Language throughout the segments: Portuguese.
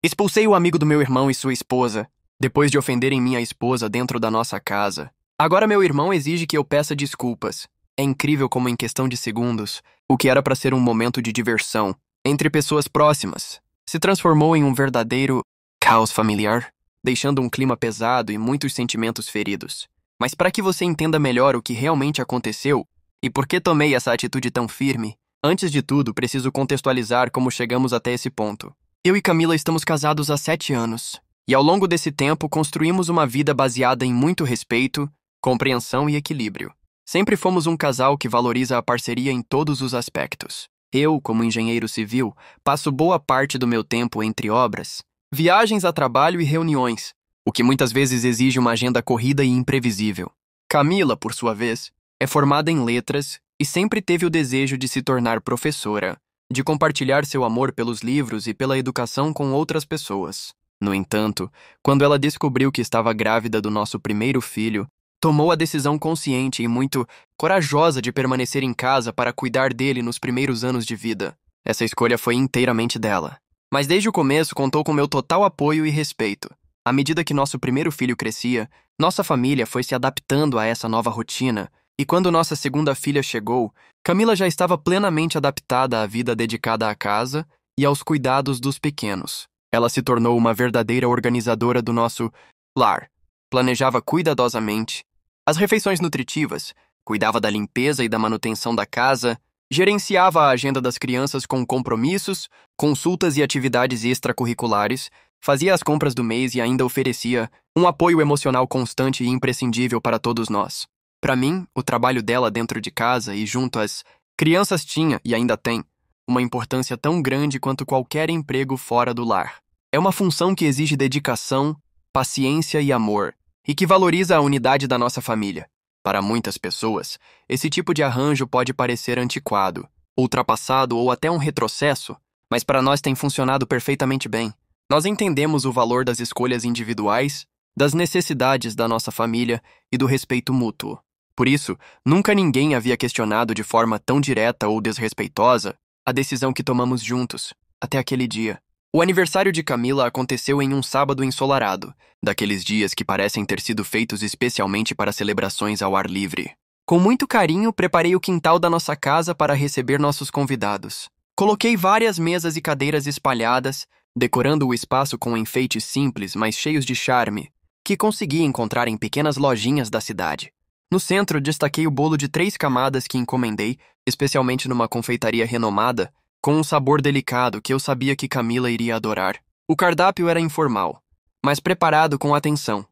Expulsei o amigo do meu irmão e sua esposa, depois de ofenderem minha esposa dentro da nossa casa. Agora meu irmão exige que eu peça desculpas. É incrível como em questão de segundos, o que era para ser um momento de diversão entre pessoas próximas se transformou em um verdadeiro caos familiar, deixando um clima pesado e muitos sentimentos feridos. Mas para que você entenda melhor o que realmente aconteceu e por que tomei essa atitude tão firme, antes de tudo, preciso contextualizar como chegamos até esse ponto. Eu e Camila estamos casados há 7 anos, e ao longo desse tempo construímos uma vida baseada em muito respeito, compreensão e equilíbrio. Sempre fomos um casal que valoriza a parceria em todos os aspectos. Eu, como engenheiro civil, passo boa parte do meu tempo entre obras, viagens a trabalho e reuniões, o que muitas vezes exige uma agenda corrida e imprevisível. Camila, por sua vez, é formada em letras e sempre teve o desejo de se tornar professora, de compartilhar seu amor pelos livros e pela educação com outras pessoas. No entanto, quando ela descobriu que estava grávida do nosso primeiro filho, tomou a decisão consciente e muito corajosa de permanecer em casa para cuidar dele nos primeiros anos de vida. Essa escolha foi inteiramente dela. Mas desde o começo contou com meu total apoio e respeito. À medida que nosso primeiro filho crescia, nossa família foi se adaptando a essa nova rotina, e quando nossa segunda filha chegou, Camila já estava plenamente adaptada à vida dedicada à casa e aos cuidados dos pequenos. Ela se tornou uma verdadeira organizadora do nosso lar. Planejava cuidadosamente as refeições nutritivas, cuidava da limpeza e da manutenção da casa, gerenciava a agenda das crianças com compromissos, consultas e atividades extracurriculares, fazia as compras do mês e ainda oferecia um apoio emocional constante e imprescindível para todos nós. Para mim, o trabalho dela dentro de casa e junto às crianças tinha, e ainda tem, uma importância tão grande quanto qualquer emprego fora do lar. É uma função que exige dedicação, paciência e amor, e que valoriza a unidade da nossa família. Para muitas pessoas, esse tipo de arranjo pode parecer antiquado, ultrapassado ou até um retrocesso, mas para nós tem funcionado perfeitamente bem. Nós entendemos o valor das escolhas individuais, das necessidades da nossa família e do respeito mútuo. Por isso, nunca ninguém havia questionado de forma tão direta ou desrespeitosa a decisão que tomamos juntos, até aquele dia. O aniversário de Camila aconteceu em um sábado ensolarado, daqueles dias que parecem ter sido feitos especialmente para celebrações ao ar livre. Com muito carinho, preparei o quintal da nossa casa para receber nossos convidados. Coloquei várias mesas e cadeiras espalhadas, decorando o espaço com enfeites simples, mas cheios de charme, que consegui encontrar em pequenas lojinhas da cidade. No centro, destaquei o bolo de 3 camadas que encomendei, especialmente numa confeitaria renomada, com um sabor delicado que eu sabia que Camila iria adorar. O cardápio era informal, mas preparado com atenção.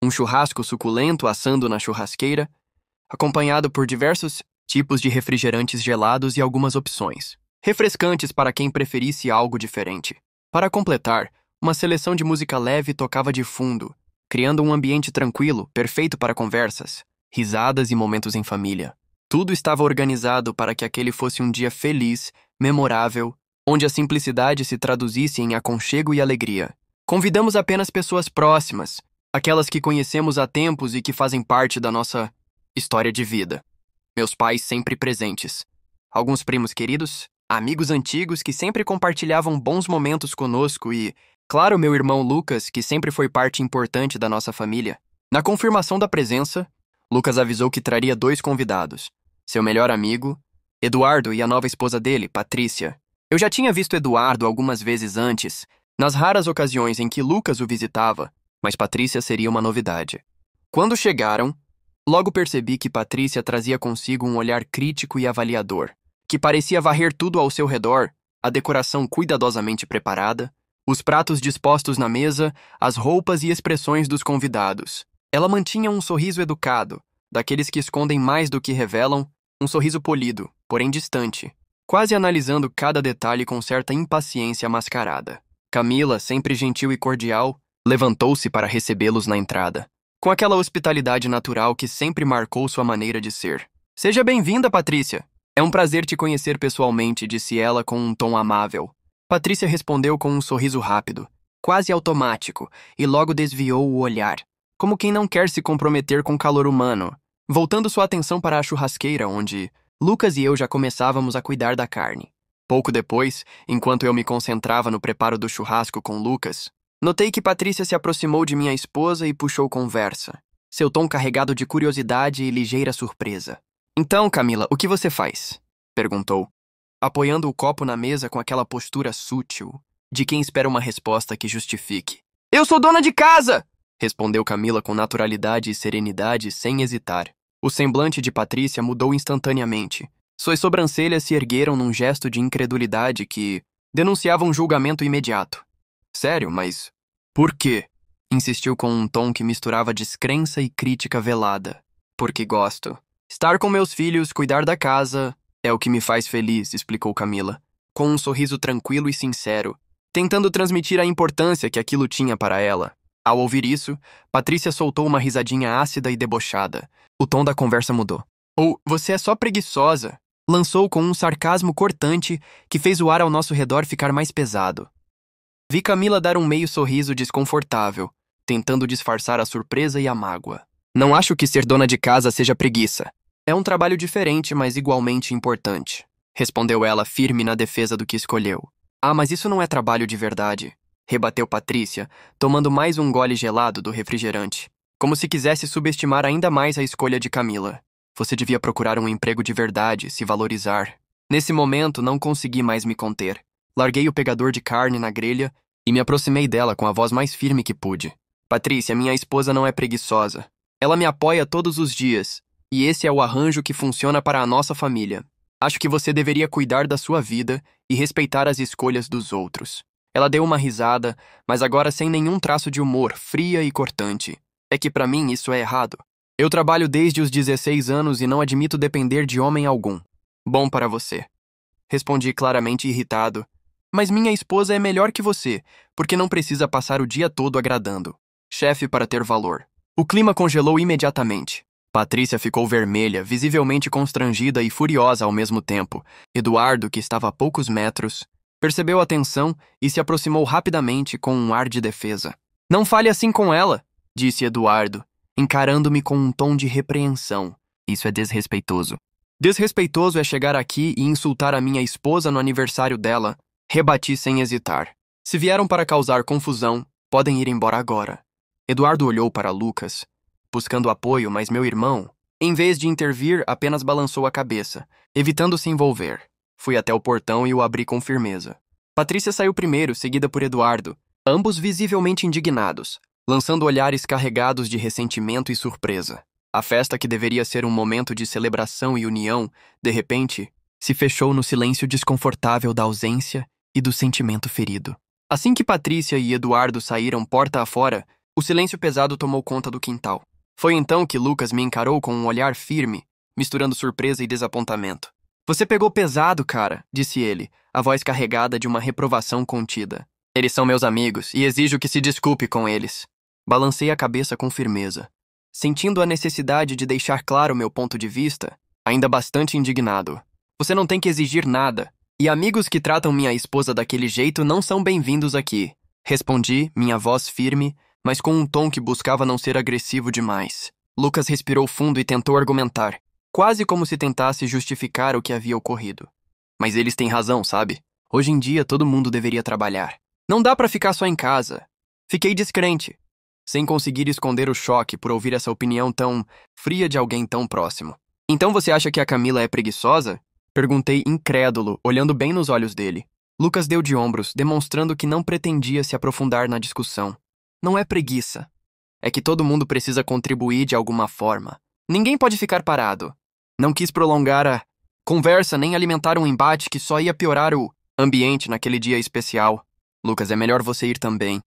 Um churrasco suculento assando na churrasqueira, acompanhado por diversos tipos de refrigerantes gelados e algumas opções refrescantes para quem preferisse algo diferente. Para completar, uma seleção de música leve tocava de fundo, criando um ambiente tranquilo, perfeito para conversas, risadas e momentos em família. Tudo estava organizado para que aquele fosse um dia feliz, memorável, onde a simplicidade se traduzisse em aconchego e alegria. Convidamos apenas pessoas próximas, aquelas que conhecemos há tempos e que fazem parte da nossa história de vida. Meus pais sempre presentes. Alguns primos queridos, amigos antigos que sempre compartilhavam bons momentos conosco e, claro, meu irmão Lucas, que sempre foi parte importante da nossa família. Na confirmação da presença, Lucas avisou que traria 2 convidados. Seu melhor amigo, Eduardo, e a nova esposa dele, Patrícia. Eu já tinha visto Eduardo algumas vezes antes, nas raras ocasiões em que Lucas o visitava, mas Patrícia seria uma novidade. Quando chegaram, logo percebi que Patrícia trazia consigo um olhar crítico e avaliador, que parecia varrer tudo ao seu redor, a decoração cuidadosamente preparada, os pratos dispostos na mesa, as roupas e expressões dos convidados. Ela mantinha um sorriso educado, daqueles que escondem mais do que revelam, um sorriso polido, porém distante, quase analisando cada detalhe com certa impaciência mascarada. Camila, sempre gentil e cordial, levantou-se para recebê-los na entrada, com aquela hospitalidade natural que sempre marcou sua maneira de ser. "Seja bem-vinda, Patrícia. É um prazer te conhecer pessoalmente", disse ela com um tom amável. Patrícia respondeu com um sorriso rápido, quase automático, e logo desviou o olhar, como quem não quer se comprometer com calor humano, voltando sua atenção para a churrasqueira, onde Lucas e eu já começávamos a cuidar da carne. Pouco depois, enquanto eu me concentrava no preparo do churrasco com Lucas, notei que Patrícia se aproximou de minha esposa e puxou conversa, seu tom carregado de curiosidade e ligeira surpresa. Então, Camila, o que você faz? Perguntou, apoiando o copo na mesa com aquela postura sútil de quem espera uma resposta que justifique. Eu sou dona de casa! Respondeu Camila com naturalidade e serenidade, sem hesitar. O semblante de Patrícia mudou instantaneamente. Suas sobrancelhas se ergueram num gesto de incredulidade que denunciava um julgamento imediato. Sério, mas por quê? Insistiu com um tom que misturava descrença e crítica velada. Porque gosto. Estar com meus filhos, cuidar da casa, é o que me faz feliz, explicou Camila, com um sorriso tranquilo e sincero, tentando transmitir a importância que aquilo tinha para ela. Ao ouvir isso, Patrícia soltou uma risadinha ácida e debochada. O tom da conversa mudou. Ou você é só preguiçosa, lançou com um sarcasmo cortante que fez o ar ao nosso redor ficar mais pesado. Vi Camila dar um meio sorriso desconfortável, tentando disfarçar a surpresa e a mágoa. Não acho que ser dona de casa seja preguiça. É um trabalho diferente, mas igualmente importante, respondeu ela firme na defesa do que escolheu. Ah, mas isso não é trabalho de verdade, rebateu Patrícia, tomando mais um gole gelado do refrigerante, como se quisesse subestimar ainda mais a escolha de Camila. Você devia procurar um emprego de verdade, se valorizar. Nesse momento, não consegui mais me conter. Larguei o pegador de carne na grelha e me aproximei dela com a voz mais firme que pude. Patrícia, minha esposa não é preguiçosa. Ela me apoia todos os dias, e esse é o arranjo que funciona para a nossa família. Acho que você deveria cuidar da sua vida e respeitar as escolhas dos outros. Ela deu uma risada, mas agora sem nenhum traço de humor, fria e cortante. É que para mim isso é errado. Eu trabalho desde os 16 anos e não admito depender de homem algum. Bom para você. Respondi claramente irritado. Mas minha esposa é melhor que você, porque não precisa passar o dia todo agradando. Chefe para ter valor. O clima congelou imediatamente. Patrícia ficou vermelha, visivelmente constrangida e furiosa ao mesmo tempo. Eduardo, que estava a poucos metros, percebeu a tensão e se aproximou rapidamente com um ar de defesa. Não fale assim com ela, disse Eduardo, encarando-me com um tom de repreensão. Isso é desrespeitoso. Desrespeitoso é chegar aqui e insultar a minha esposa no aniversário dela, rebati sem hesitar. Se vieram para causar confusão, podem ir embora agora. Eduardo olhou para Lucas, buscando apoio, mas meu irmão, em vez de intervir, apenas balançou a cabeça, evitando se envolver. Fui até o portão e o abri com firmeza. Patrícia saiu primeiro, seguida por Eduardo, ambos visivelmente indignados, lançando olhares carregados de ressentimento e surpresa. A festa que deveria ser um momento de celebração e união, de repente, se fechou no silêncio desconfortável da ausência e do sentimento ferido. Assim que Patrícia e Eduardo saíram porta afora, o silêncio pesado tomou conta do quintal. Foi então que Lucas me encarou com um olhar firme, misturando surpresa e desapontamento. Você pegou pesado, cara, disse ele, a voz carregada de uma reprovação contida. Eles são meus amigos e exijo que se desculpe com eles. Balancei a cabeça com firmeza, sentindo a necessidade de deixar claro meu ponto de vista, ainda bastante indignado. Você não tem que exigir nada, e amigos que tratam minha esposa daquele jeito não são bem-vindos aqui. Respondi, minha voz firme, mas com um tom que buscava não ser agressivo demais. Lucas respirou fundo e tentou argumentar, quase como se tentasse justificar o que havia ocorrido. Mas eles têm razão, sabe? Hoje em dia todo mundo deveria trabalhar. Não dá pra ficar só em casa. Fiquei descrente, sem conseguir esconder o choque por ouvir essa opinião tão fria de alguém tão próximo. Então você acha que a Camila é preguiçosa? Perguntei incrédulo, olhando bem nos olhos dele. Lucas deu de ombros, demonstrando que não pretendia se aprofundar na discussão. Não é preguiça. É que todo mundo precisa contribuir de alguma forma. Ninguém pode ficar parado. Não quis prolongar a conversa nem alimentar um embate que só ia piorar o ambiente naquele dia especial. Lucas, é melhor você ir também.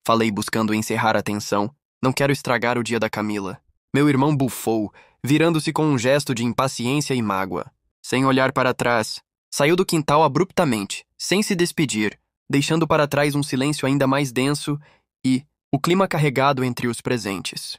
Falei buscando encerrar a tensão. Não quero estragar o dia da Camila. Meu irmão bufou, virando-se com um gesto de impaciência e mágoa. Sem olhar para trás, saiu do quintal abruptamente, sem se despedir, deixando para trás um silêncio ainda mais denso e o clima carregado entre os presentes.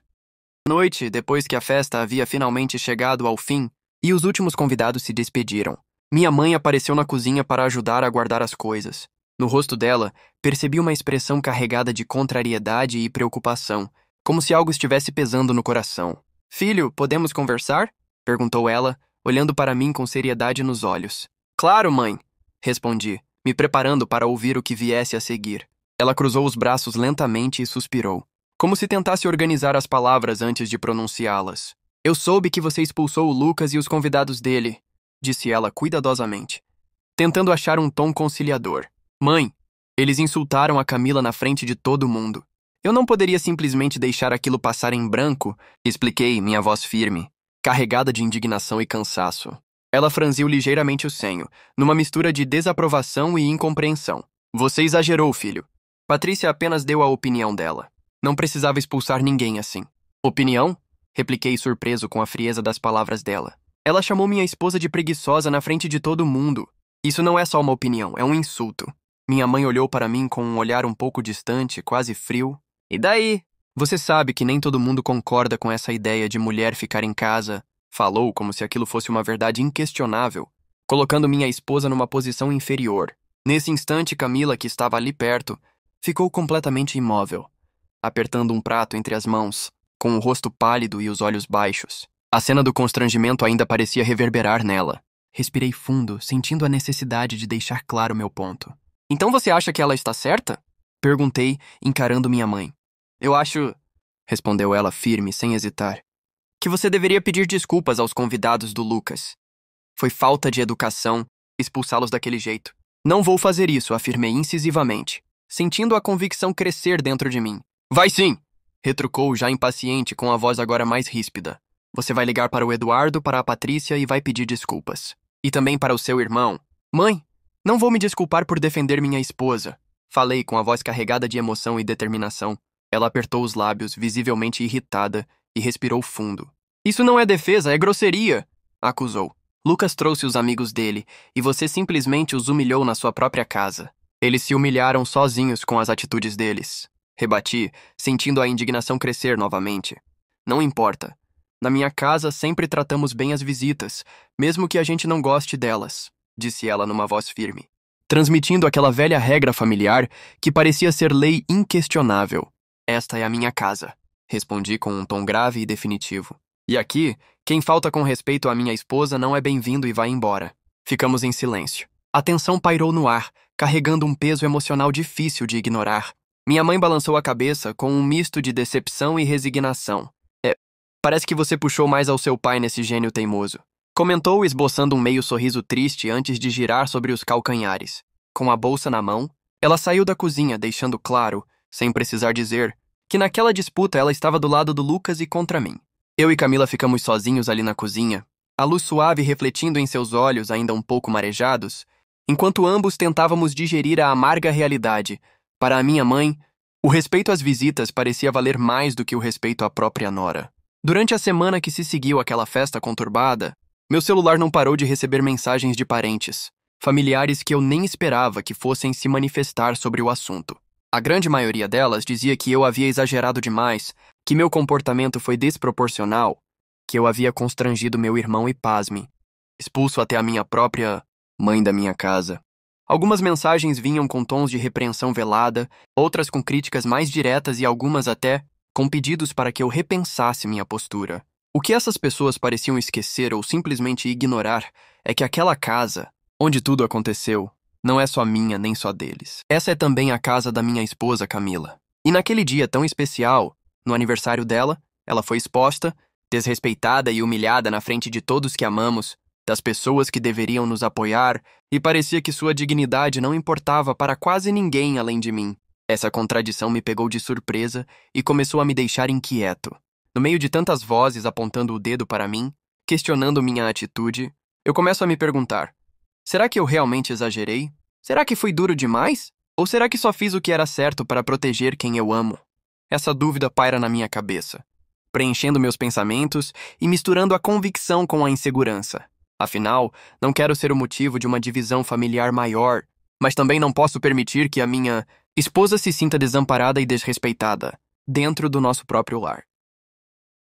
À noite, depois que a festa havia finalmente chegado ao fim e os últimos convidados se despediram, minha mãe apareceu na cozinha para ajudar a guardar as coisas. No rosto dela, percebi uma expressão carregada de contrariedade e preocupação, como se algo estivesse pesando no coração. Filho, podemos conversar? Perguntou ela, olhando para mim com seriedade nos olhos. Claro, mãe. respondi, me preparando para ouvir o que viesse a seguir. Ela cruzou os braços lentamente e suspirou, como se tentasse organizar as palavras antes de pronunciá-las. Eu soube que você expulsou o Lucas e os convidados dele, disse ela cuidadosamente, tentando achar um tom conciliador. Mãe, eles insultaram a Camila na frente de todo mundo. Eu não poderia simplesmente deixar aquilo passar em branco, expliquei, minha voz firme, carregada de indignação e cansaço. Ela franziu ligeiramente o senho, numa mistura de desaprovação e incompreensão. Você exagerou, filho. Patrícia apenas deu a opinião dela. Não precisava expulsar ninguém assim. Opinião? Repliquei surpreso com a frieza das palavras dela. Ela chamou minha esposa de preguiçosa na frente de todo mundo. Isso não é só uma opinião, é um insulto. Minha mãe olhou para mim com um olhar um pouco distante, quase frio. E daí? Você sabe que nem todo mundo concorda com essa ideia de mulher ficar em casa. Falou como se aquilo fosse uma verdade inquestionável, colocando minha esposa numa posição inferior. Nesse instante, Camila, que estava ali perto, ficou completamente imóvel, apertando um prato entre as mãos, com o rosto pálido e os olhos baixos. A cena do constrangimento ainda parecia reverberar nela. Respirei fundo, sentindo a necessidade de deixar claro meu ponto. Então você acha que ela está certa? Perguntei, encarando minha mãe. Eu acho, respondeu ela firme, sem hesitar, que você deveria pedir desculpas aos convidados do Lucas. Foi falta de educação expulsá-los daquele jeito. Não vou fazer isso, afirmei incisivamente, sentindo a convicção crescer dentro de mim. Vai sim! Retrucou, já impaciente, com a voz agora mais ríspida. Você vai ligar para o Eduardo, para a Patrícia e vai pedir desculpas. E também para o seu irmão. Mãe, não vou me desculpar por defender minha esposa. Falei com a voz carregada de emoção e determinação. Ela apertou os lábios, visivelmente irritada, e respirou fundo. Isso não é defesa, é grosseria, acusou. Lucas trouxe os amigos dele, e você simplesmente os humilhou na sua própria casa. Eles se humilharam sozinhos com as atitudes deles. Rebati, sentindo a indignação crescer novamente. Não importa. Na minha casa sempre tratamos bem as visitas, mesmo que a gente não goste delas, disse ela numa voz firme, transmitindo aquela velha regra familiar que parecia ser lei inquestionável. Esta é a minha casa, respondi com um tom grave e definitivo. E aqui, quem falta com respeito à minha esposa não é bem-vindo e vai embora. Ficamos em silêncio. A tensão pairou no ar, carregando um peso emocional difícil de ignorar. Minha mãe balançou a cabeça com um misto de decepção e resignação. Parece que você puxou mais ao seu pai nesse gênio teimoso. Comentou, esboçando um meio sorriso triste antes de girar sobre os calcanhares. Com a bolsa na mão, ela saiu da cozinha, deixando claro, sem precisar dizer, que naquela disputa ela estava do lado do Lucas e contra mim. Eu e Camila ficamos sozinhos ali na cozinha, a luz suave refletindo em seus olhos ainda um pouco marejados, enquanto ambos tentávamos digerir a amarga realidade. Para a minha mãe, o respeito às visitas parecia valer mais do que o respeito à própria nora. Durante a semana que se seguiu àquela festa conturbada, meu celular não parou de receber mensagens de parentes, familiares que eu nem esperava que fossem se manifestar sobre o assunto. A grande maioria delas dizia que eu havia exagerado demais, que meu comportamento foi desproporcional, que eu havia constrangido meu irmão e, pasme, expulso até a minha própria mãe da minha casa. Algumas mensagens vinham com tons de repreensão velada, outras com críticas mais diretas e algumas até com pedidos para que eu repensasse minha postura. O que essas pessoas pareciam esquecer ou simplesmente ignorar é que aquela casa, onde tudo aconteceu, não é só minha nem só deles. Essa é também a casa da minha esposa, Camila. E naquele dia tão especial, no aniversário dela, ela foi exposta, desrespeitada e humilhada na frente de todos que amamos, das pessoas que deveriam nos apoiar, e parecia que sua dignidade não importava para quase ninguém além de mim. Essa contradição me pegou de surpresa e começou a me deixar inquieto. No meio de tantas vozes apontando o dedo para mim, questionando minha atitude, eu começo a me perguntar: será que eu realmente exagerei? Será que fui duro demais? Ou será que só fiz o que era certo para proteger quem eu amo? Essa dúvida paira na minha cabeça, preenchendo meus pensamentos e misturando a convicção com a insegurança. Afinal, não quero ser o motivo de uma divisão familiar maior, mas também não posso permitir que a minha esposa se sinta desamparada e desrespeitada dentro do nosso próprio lar.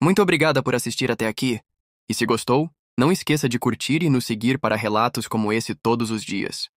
Muito obrigada por assistir até aqui, e se gostou, não esqueça de curtir e nos seguir para relatos como esse todos os dias.